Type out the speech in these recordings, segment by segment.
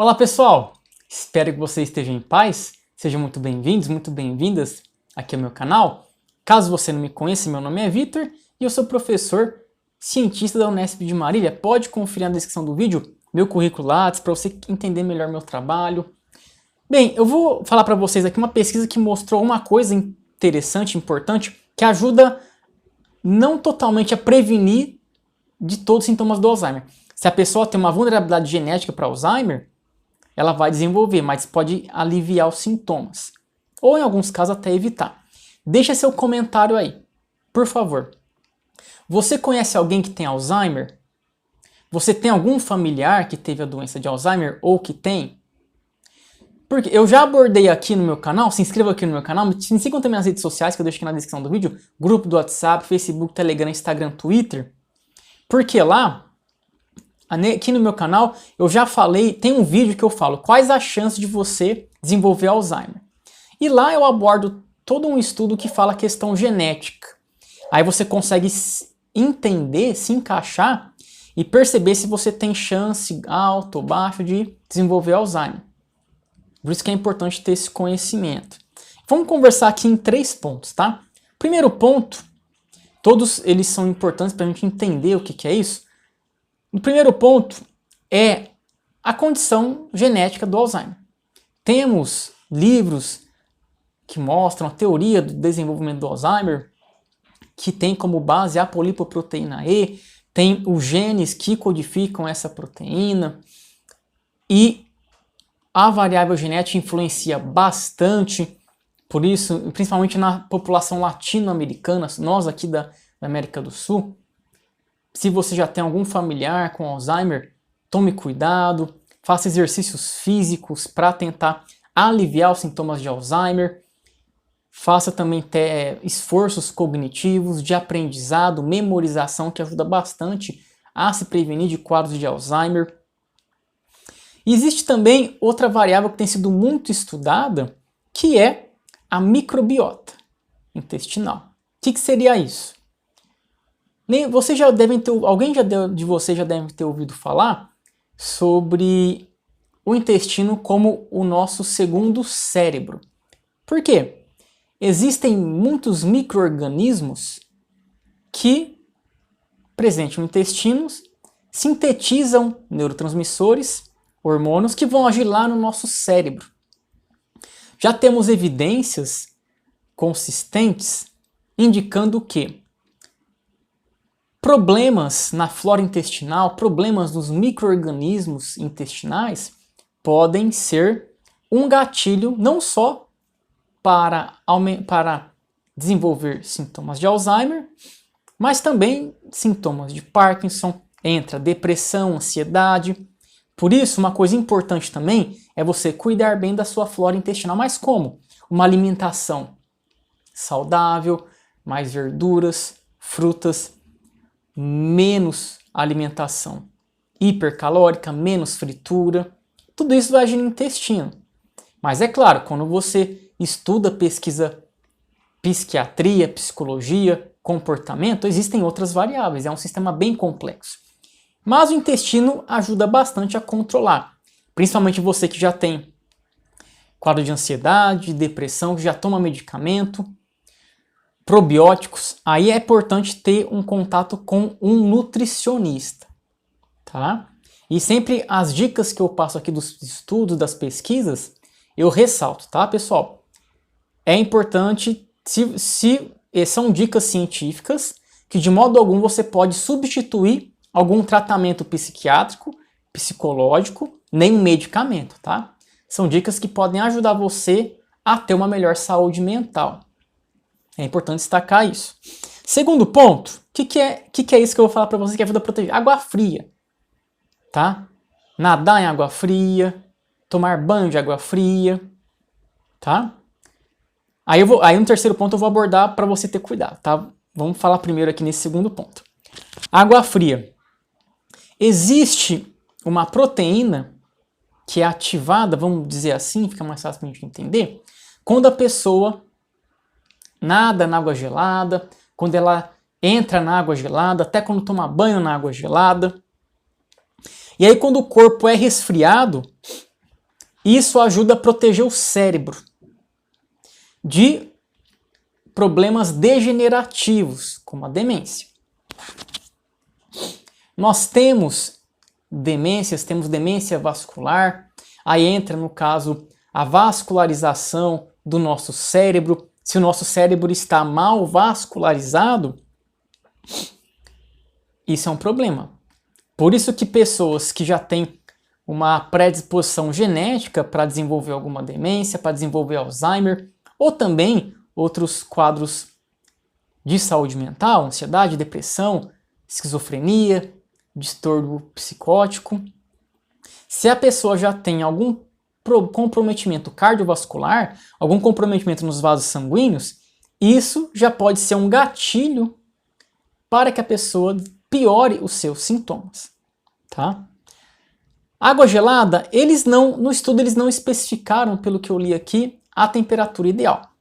Olá pessoal, espero que vocês estejam em paz, sejam muito bem-vindos, muito bem-vindas aqui ao meu canal. Caso você não me conheça, meu nome é Vitor e eu sou professor cientista da Unesp de Marília. Pode conferir na descrição do vídeo meu currículo Lattes para você entender melhor meu trabalho. Bem, eu vou falar para vocês aqui uma pesquisa que mostrou uma coisa interessante, importante, que ajuda não totalmente a prevenir de todos os sintomas do Alzheimer. Se a pessoa tem uma vulnerabilidade genética para Alzheimer, ela vai desenvolver, mas pode aliviar os sintomas. Ou em alguns casos até evitar. Deixa seu comentário aí, por favor. Você conhece alguém que tem Alzheimer? Você tem algum familiar que teve a doença de Alzheimer ou que tem? Porque eu já abordei aqui no meu canal, se inscreva aqui no meu canal, me sigam também nas redes sociais que eu deixo aqui na descrição do vídeo, grupo do WhatsApp, Facebook, Telegram, Instagram, Twitter. Porque lá, aqui no meu canal, eu já falei, tem um vídeo que eu falo quais as chances de você desenvolver Alzheimer. E lá eu abordo todo um estudo que fala a questão genética. Aí você consegue entender, se encaixar e perceber se você tem chance alta ou baixa de desenvolver Alzheimer. Por isso que é importante ter esse conhecimento. Vamos conversar aqui em 3 pontos, tá? Primeiro ponto, todos eles são importantes para a gente entender o que é isso. O primeiro ponto é a condição genética do Alzheimer. Temos livros que mostram a teoria do desenvolvimento do Alzheimer, que tem como base a polipoproteína E, tem os genes que codificam essa proteína, e a variável genética influencia bastante, por isso, principalmente na população latino-americana, nós aqui da América do Sul. Se você já tem algum familiar com Alzheimer, tome cuidado, faça exercícios físicos para tentar aliviar os sintomas de Alzheimer. Faça também esforços cognitivos de aprendizado, memorização, que ajuda bastante a se prevenir de quadros de Alzheimer. E existe também outra variável que tem sido muito estudada, que é a microbiota intestinal. O que seria isso? Vocês já devem ter, alguém de vocês já deve ter ouvido falar sobre o intestino como o nosso segundo cérebro. Por quê? Existem muitos micro-organismos que, presentes no intestino, sintetizam neurotransmissores, hormônios que vão agir lá no nosso cérebro. Já temos evidências consistentes indicando que problemas na flora intestinal, problemas nos micro-organismos intestinais podem ser um gatilho não só para desenvolver sintomas de Alzheimer, mas também sintomas de Parkinson, entra depressão, ansiedade. Por isso, uma coisa importante também é você cuidar bem da sua flora intestinal. Mas como? Uma alimentação saudável, mais verduras, frutas, menos alimentação hipercalórica, menos fritura. Tudo isso vai agir no intestino. Mas é claro, quando você estuda, pesquisa psiquiatria, psicologia, comportamento, existem outras variáveis. É um sistema bem complexo. Mas o intestino ajuda bastante a controlar, principalmente você que já tem quadro de ansiedade, depressão, que já toma medicamento, probióticos. Aí é importante ter um contato com um nutricionista, tá? E sempre as dicas que eu passo aqui dos estudos, das pesquisas, eu ressalto, tá, pessoal? É importante, são dicas científicas que de modo algum você pode substituir algum tratamento psiquiátrico, psicológico, nem um medicamento, tá? São dicas que podem ajudar você a ter uma melhor saúde mental. É importante destacar isso. Segundo ponto, o que é isso que eu vou falar para você que ajuda a proteger? Água fria, tá? Nadar em água fria, tomar banho de água fria, tá? Aí no terceiro ponto eu vou abordar para você ter cuidado, tá? Vamos falar primeiro aqui nesse segundo ponto. Água fria. Existe uma proteína que é ativada, vamos dizer assim, fica mais fácil para a gente entender, quando a pessoa nada na água gelada, quando ela entra na água gelada, até quando toma banho na água gelada. E aí quando o corpo é resfriado, Isso ajuda a proteger o cérebro de problemas degenerativos, como a demência. Nós temos demências, temos demência vascular, aí entra no caso a vascularização do nosso cérebro. Se o nosso cérebro está mal vascularizado, isso é um problema. Por isso que pessoas que já têm uma predisposição genética para desenvolver alguma demência, para desenvolver Alzheimer, ou também outros quadros de saúde mental, ansiedade, depressão, esquizofrenia, distúrbio psicótico. Se a pessoa já tem algum comprometimento cardiovascular, algum comprometimento nos vasos sanguíneos, isso já pode ser um gatilho para que a pessoa piore os seus sintomas, tá? Água gelada, no estudo eles não especificaram, pelo que eu li aqui, a temperatura ideal.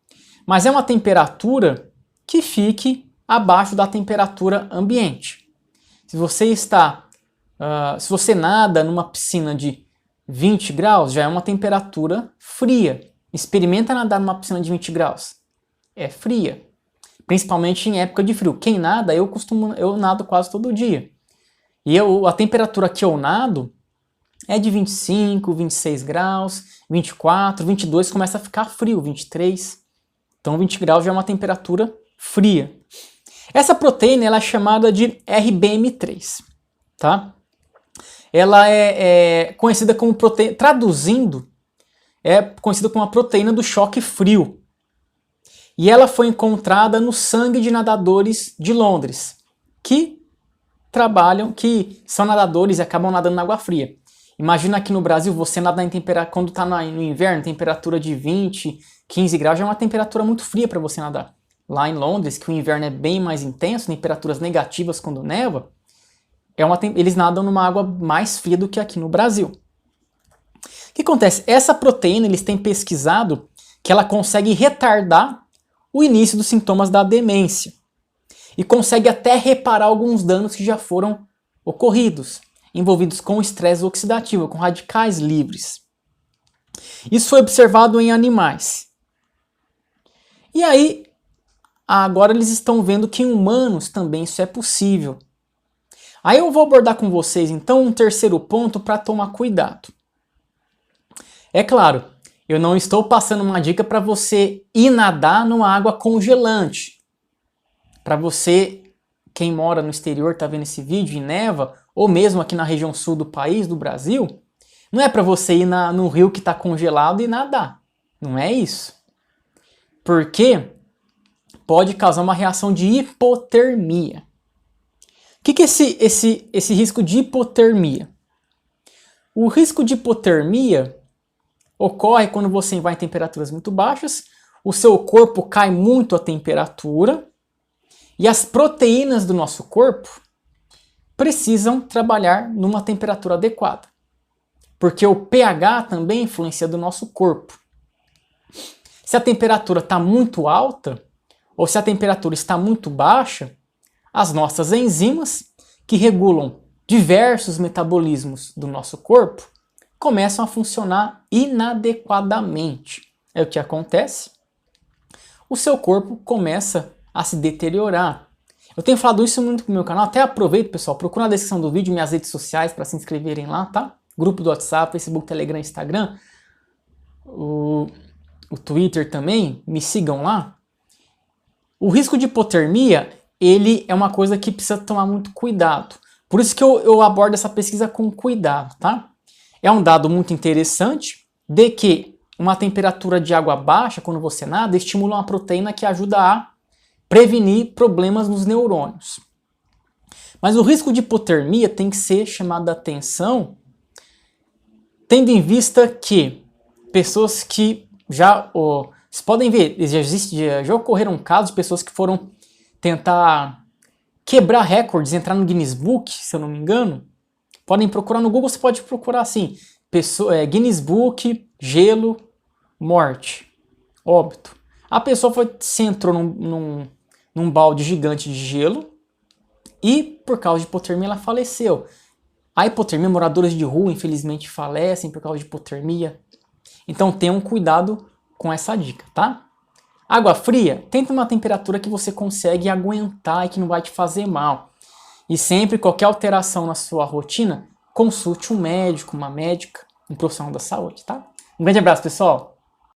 Mas é uma temperatura que fique abaixo da temperatura ambiente. Se você nada numa piscina de 20 graus, já é uma temperatura fria. Experimenta nadar numa piscina de 20 graus. É fria. Principalmente em época de frio. Quem nada, eu nado quase todo dia. E a temperatura que eu nado é de 25, 26 graus, 24, 22 começa a ficar frio, 23. Então 20 graus já é uma temperatura fria. Essa proteína ela é chamada de RBM3, tá? Ela é conhecida como proteína, traduzindo, é conhecida como a proteína do choque frio. E ela foi encontrada no sangue de nadadores de Londres, que são nadadores e acabam nadando na água fria. Imagina aqui no Brasil, você nadar quando está no inverno, temperatura de 20, 15 graus, já é uma temperatura muito fria para você nadar. Lá em Londres, que o inverno é bem mais intenso, temperaturas negativas quando neva, eles nadam numa água mais fria do que aqui no Brasil. O que acontece? Essa proteína, eles têm pesquisado que ela consegue retardar o início dos sintomas da demência e consegue até reparar alguns danos que já foram ocorridos, envolvidos com estresse oxidativo, com radicais livres. Isso foi observado em animais. E aí, agora eles estão vendo que em humanos também isso é possível. Aí eu vou abordar com vocês, então, um terceiro ponto para tomar cuidado. É claro, eu não estou passando uma dica para você ir nadar numa água congelante. Para você, quem mora no exterior, está vendo esse vídeo e neva, ou mesmo aqui na região sul do país, do Brasil, não é para você ir no rio que está congelado e nadar. Não é isso. Porque pode causar uma reação de hipotermia. O que é esse risco de hipotermia? O risco de hipotermia ocorre quando você vai em temperaturas muito baixas, o seu corpo cai muito a temperatura e as proteínas do nosso corpo precisam trabalhar numa temperatura adequada. Porque o pH também influencia do nosso corpo. Se a temperatura está muito alta, ou se a temperatura está muito baixa, as nossas enzimas, que regulam diversos metabolismos do nosso corpo, começam a funcionar inadequadamente. É o que acontece? O seu corpo começa a se deteriorar. Eu tenho falado isso muito no meu canal, até aproveito, pessoal, procura na descrição do vídeo minhas redes sociais para se inscreverem lá, tá? Grupo do WhatsApp, Facebook, Telegram, Instagram, o Twitter também, me sigam lá. O risco de hipotermia, ele é uma coisa que precisa tomar muito cuidado. Por isso que eu abordo essa pesquisa com cuidado, tá? É um dado muito interessante de que uma temperatura de água baixa, quando você nada, estimula uma proteína que ajuda a prevenir problemas nos neurônios. Mas o risco de hipotermia tem que ser chamado a atenção, tendo em vista que pessoas que vocês podem ver, já ocorreram casos de pessoas que foram tentar quebrar recordes, entrar no Guinness Book, se eu não me engano. Podem procurar no Google, você pode procurar assim, Guinness Book, gelo, morte, óbito. A pessoa se entrou num balde gigante de gelo e por causa de hipotermia ela faleceu. A hipotermia, moradores de rua infelizmente falecem por causa de hipotermia. Então tenham cuidado com essa dica, tá? Água fria, tenta uma temperatura que você consegue aguentar e que não vai te fazer mal. E sempre, qualquer alteração na sua rotina, consulte um médico, uma médica, um profissional da saúde, tá? Um grande abraço, pessoal!